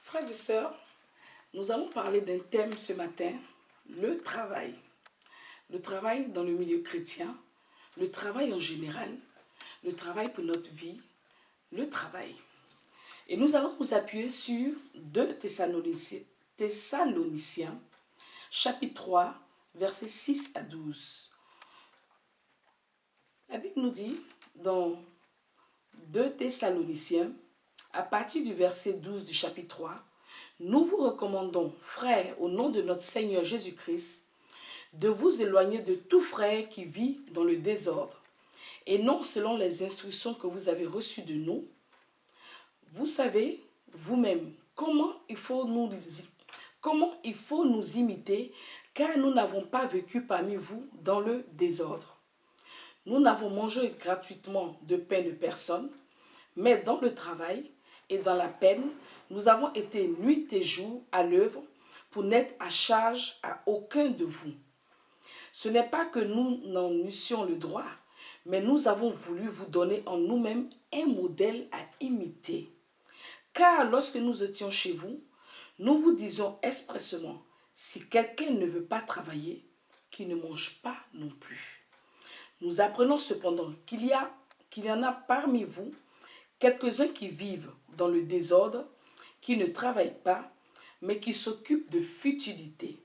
Frères et sœurs, nous allons parler d'un thème ce matin, le travail. Le travail dans le milieu chrétien, le travail en général, le travail pour notre vie, le travail. Et nous allons nous appuyer sur 2 Thessaloniciens, chapitre 3, versets 6 à 12. La Bible nous dit dans 2 Thessaloniciens, à partir du verset 12 du chapitre 3, nous vous recommandons, frères, au nom de notre Seigneur Jésus-Christ, de vous éloigner de tout frère qui vit dans le désordre, et non selon les instructions que vous avez reçues de nous. Vous savez vous-même comment il faut nous imiter, car nous n'avons pas vécu parmi vous dans le désordre. Nous n'avons mangé gratuitement de pain de personne, mais dans le travail et dans la peine, nous avons été nuit et jour à l'œuvre pour n'être à charge à aucun de vous. Ce n'est pas que nous n'en eussions le droit, mais nous avons voulu vous donner en nous-mêmes un modèle à imiter. Car lorsque nous étions chez vous, nous vous disions expressément, si quelqu'un ne veut pas travailler, qu'il ne mange pas non plus. Nous apprenons cependant qu'il y en a parmi vous quelques-uns qui vivent dans le désordre, qui ne travaillent pas, mais qui s'occupent de futilités.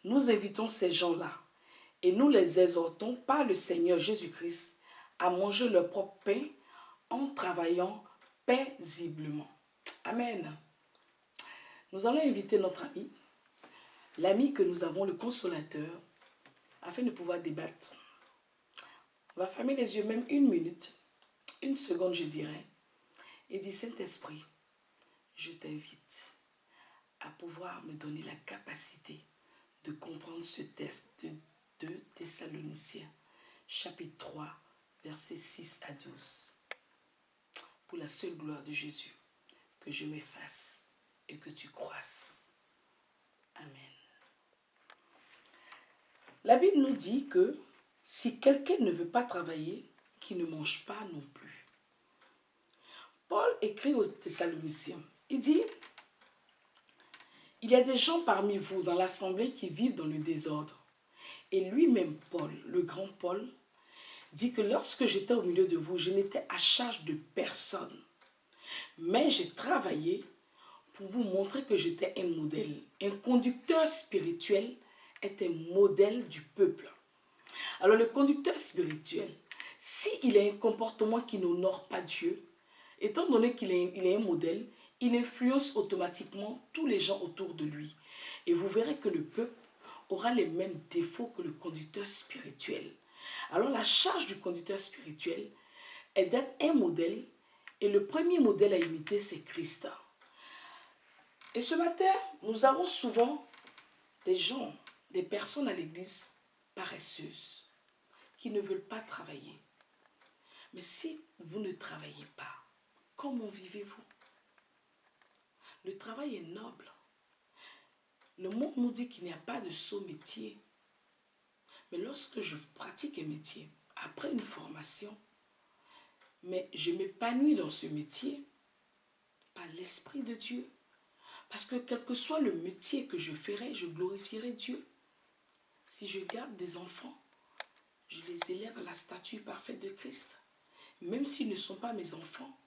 Nous invitons ces gens-là et nous les exhortons par le Seigneur Jésus-Christ à manger leur propre pain en travaillant paisiblement. Amen. Nous allons inviter notre ami, l'ami que nous avons, le consolateur, afin de pouvoir débattre. On va fermer les yeux même 1 minute, 1 seconde je dirais, et dire Saint-Esprit, je t'invite à pouvoir me donner la capacité de comprendre ce texte de 2 Thessaloniciens, chapitre 3, versets 6 à 12. Pour la seule gloire de Jésus, que je m'efface et que tu croisses. Amen. La Bible nous dit que si quelqu'un ne veut pas travailler, qu'il ne mange pas non plus. Paul écrit aux Thessaloniciens, il dit, il y a des gens parmi vous dans l'assemblée qui vivent dans le désordre. Et lui-même, Paul, le grand Paul, dit que lorsque j'étais au milieu de vous, je n'étais à charge de personne. Mais j'ai travaillé pour vous montrer que j'étais un modèle. Un conducteur spirituel est un modèle du peuple. Alors le conducteur spirituel, s'il a un comportement qui n'honore pas Dieu, étant donné qu'il est un modèle, il influence automatiquement tous les gens autour de lui. Et vous verrez que le peuple aura les mêmes défauts que le conducteur spirituel. Alors la charge du conducteur spirituel est d'être un modèle, et le premier modèle à imiter, c'est Christ. Et ce matin, nous avons souvent des gens, des personnes à l'église paresseuses, qui ne veulent pas travailler. Mais si vous ne travaillez pas, comment vivez-vous? Le travail est noble. Le monde nous dit qu'il n'y a pas de sot métier. Mais lorsque je pratique un métier, après une formation, mais je m'épanouis dans ce métier par l'Esprit de Dieu. Parce que quel que soit le métier que je ferai, je glorifierai Dieu. Si je garde des enfants, je les élève à la stature parfaite de Christ. Même s'ils ne sont pas mes enfants,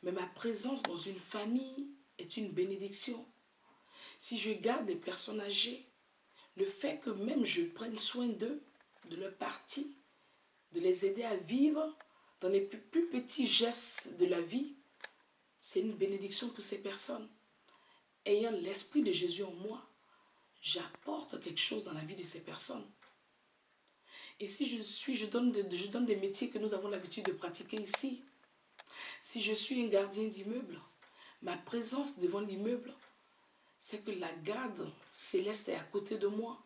mais ma présence dans une famille est une bénédiction. Si je garde des personnes âgées, le fait que même je prenne soin d'eux, de leur partie, de les aider à vivre dans les plus petits gestes de la vie, c'est une bénédiction pour ces personnes. Ayant l'Esprit de Jésus en moi, j'apporte quelque chose dans la vie de ces personnes. Et si je donne des métiers que nous avons l'habitude de pratiquer ici. Si je suis un gardien d'immeuble, ma présence devant l'immeuble, c'est que la garde céleste est à côté de moi.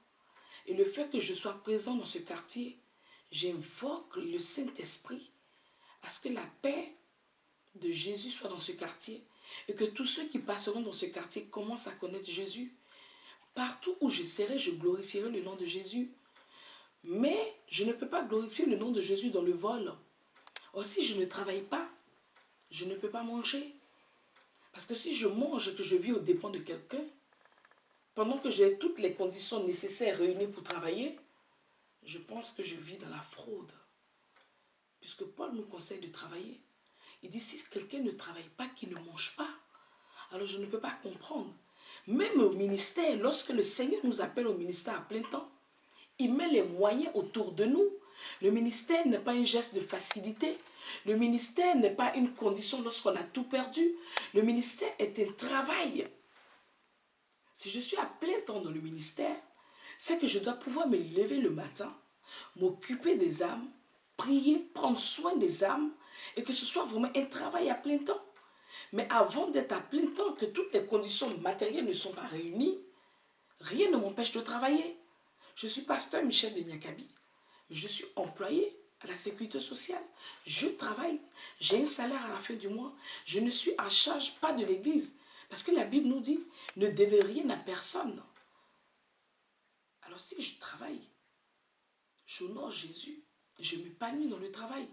Et le fait que je sois présent dans ce quartier, j'invoque le Saint-Esprit à ce que la paix de Jésus soit dans ce quartier et que tous ceux qui passeront dans ce quartier commencent à connaître Jésus. Partout où je serai, je glorifierai le nom de Jésus. Mais je ne peux pas glorifier le nom de Jésus dans le vol. Or, si je ne travaille pas, je ne peux pas manger. Parce que si je mange et que je vis aux dépens de quelqu'un, pendant que j'ai toutes les conditions nécessaires réunies pour travailler, je pense que je vis dans la fraude. Puisque Paul nous conseille de travailler. Il dit, si quelqu'un ne travaille pas, qu'il ne mange pas, alors je ne peux pas comprendre. Même au ministère, lorsque le Seigneur nous appelle au ministère à plein temps, il met les moyens autour de nous. Le ministère n'est pas un geste de facilité. Le ministère n'est pas une condition lorsqu'on a tout perdu. Le ministère est un travail. Si je suis à plein temps dans le ministère, c'est que je dois pouvoir me lever le matin, m'occuper des âmes, prier, prendre soin des âmes, et que ce soit vraiment un travail à plein temps. Mais avant d'être à plein temps, que toutes les conditions matérielles ne sont pas réunies, rien ne m'empêche de travailler. Je suis pasteur Michel de Niakabi. Je suis employé à la sécurité sociale. Je travaille. J'ai un salaire à la fin du mois. Je ne suis en charge pas de l'église. Parce que la Bible nous dit, ne devez rien à personne. Alors si je travaille, j'honore Jésus. Je m'épanouis dans le travail.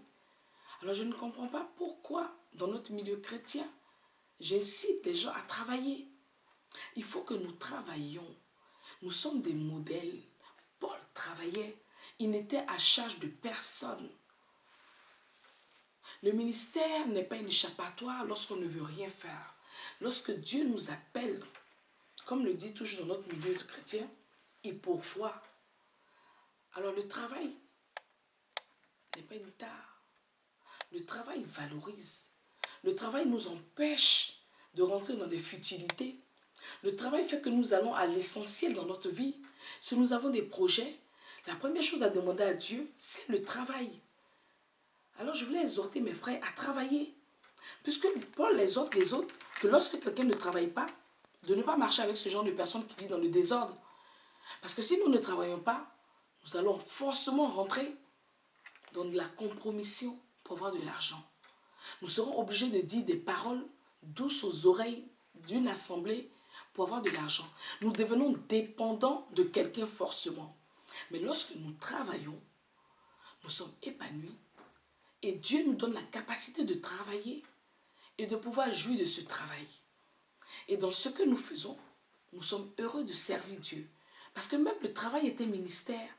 Alors je ne comprends pas pourquoi, dans notre milieu chrétien, j'incite les gens à travailler. Il faut que nous travaillions. Nous sommes des modèles. Paul travaillait. Il n'était à charge de personne. Le ministère n'est pas une échappatoire lorsqu'on ne veut rien faire. Lorsque Dieu nous appelle, comme le dit toujours dans notre milieu chrétien, il pourvoit. Alors le travail n'est pas une tare. Le travail valorise. Le travail nous empêche de rentrer dans des futilités. Le travail fait que nous allons à l'essentiel dans notre vie. Si nous avons des projets, la première chose à demander à Dieu, c'est le travail. Alors je voulais exhorter mes frères à travailler. Puisque Paul exhorte les autres que lorsque quelqu'un ne travaille pas, de ne pas marcher avec ce genre de personnes qui vivent dans le désordre. Parce que si nous ne travaillons pas, nous allons forcément rentrer dans de la compromission pour avoir de l'argent. Nous serons obligés de dire des paroles douces aux oreilles d'une assemblée pour avoir de l'argent. Nous devenons dépendants de quelqu'un forcément. Mais lorsque nous travaillons, nous sommes épanouis et Dieu nous donne la capacité de travailler et de pouvoir jouir de ce travail. Et dans ce que nous faisons, nous sommes heureux de servir Dieu. Parce que même le travail est un ministère.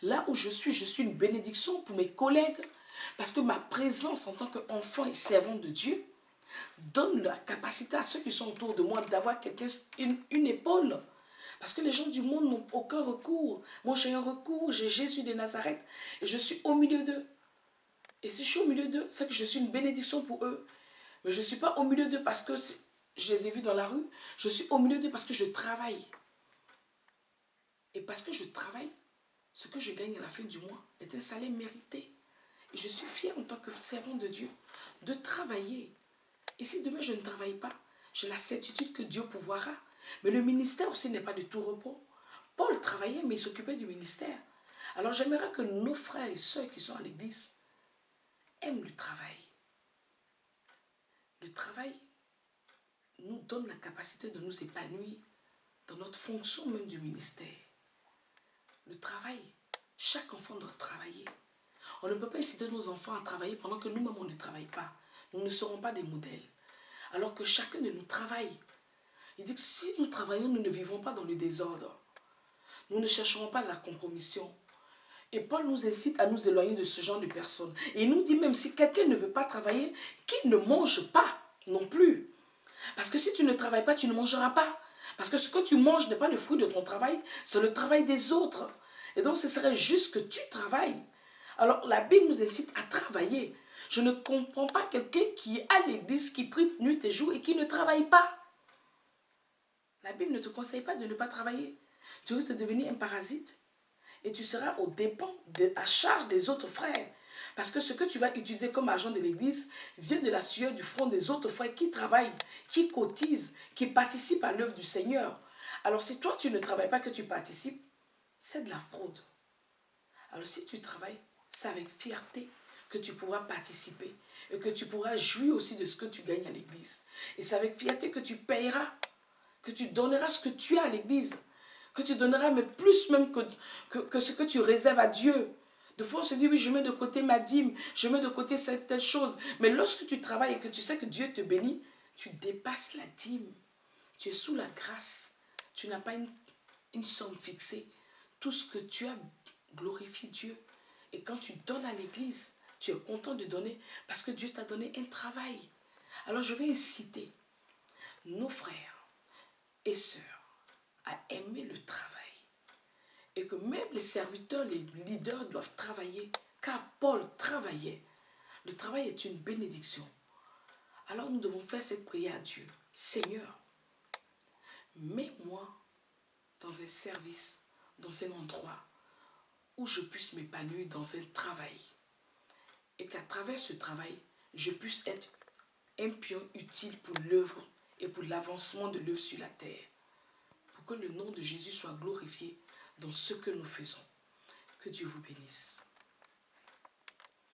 Là où je suis une bénédiction pour mes collègues. Parce que ma présence en tant qu'enfant et servant de Dieu donne la capacité à ceux qui sont autour de moi d'avoir quelqu'un, une épaule. Parce que les gens du monde n'ont aucun recours. Moi, j'ai un recours, j'ai Jésus de Nazareth et je suis au milieu d'eux. Et si je suis au milieu d'eux, c'est que je suis une bénédiction pour eux. Mais je ne suis pas au milieu d'eux parce que je les ai vus dans la rue. Je suis au milieu d'eux parce que je travaille. Et parce que je travaille, ce que je gagne à la fin du mois est un salaire mérité. Et je suis fière en tant que servant de Dieu de travailler. Et si demain je ne travaille pas, j'ai la certitude que Dieu pourvoira. Mais le ministère aussi n'est pas de tout repos. Paul travaillait, mais il s'occupait du ministère. Alors j'aimerais que nos frères et sœurs qui sont à l'église aiment le travail. Le travail nous donne la capacité de nous épanouir dans notre fonction même du ministère. Le travail, chaque enfant doit travailler. On ne peut pas inciter nos enfants à travailler pendant que nous-mêmes on ne travaille pas. Nous ne serons pas des modèles. Alors que chacun de nous travaille. Il dit que si nous travaillons, nous ne vivrons pas dans le désordre. Nous ne chercherons pas la compromission. Et Paul nous incite à nous éloigner de ce genre de personnes. Et il nous dit même si quelqu'un ne veut pas travailler, qu'il ne mange pas non plus. Parce que si tu ne travailles pas, tu ne mangeras pas. Parce que ce que tu manges n'est pas le fruit de ton travail, c'est le travail des autres. Et donc ce serait juste que tu travailles. Alors la Bible nous incite à travailler. Je ne comprends pas quelqu'un qui est à l'église, qui prie nuit et jour et qui ne travaille pas. La Bible ne te conseille pas de ne pas travailler. Tu risques de devenir un parasite. Et tu seras aux dépens, à charge des autres frères. Parce que ce que tu vas utiliser comme argent de l'église vient de la sueur du front des autres frères qui travaillent, qui cotisent, qui participent à l'œuvre du Seigneur. Alors si toi tu ne travailles pas, que tu participes, c'est de la fraude. Alors si tu travailles, c'est avec fierté que tu pourras participer et que tu pourras jouir aussi de ce que tu gagnes à l'église. Et c'est avec fierté que tu payeras, que tu donneras ce que tu as à l'église, que tu donneras mais plus même que ce que tu réserves à Dieu. Des fois on se dit oui, je mets de côté ma dîme, je mets de côté cette telle chose. Mais lorsque tu travailles et que tu sais que Dieu te bénit, tu dépasses la dîme. Tu es sous la grâce. Tu n'as pas une somme fixée. Tout ce que tu as glorifie Dieu. Et quand tu donnes à l'église, tu es content de donner parce que Dieu t'a donné un travail. Alors je vais inciter nos frères et sœurs à aimer le travail. Et que même les serviteurs, les leaders doivent travailler. Car Paul travaillait. Le travail est une bénédiction. Alors nous devons faire cette prière à Dieu. Seigneur, mets-moi dans un service, dans un endroit où je puisse m'épanouir dans un travail. Et qu'à travers ce travail, je puisse être un pion utile pour l'œuvre et pour l'avancement de l'œuvre sur la terre. Pour que le nom de Jésus soit glorifié dans ce que nous faisons. Que Dieu vous bénisse.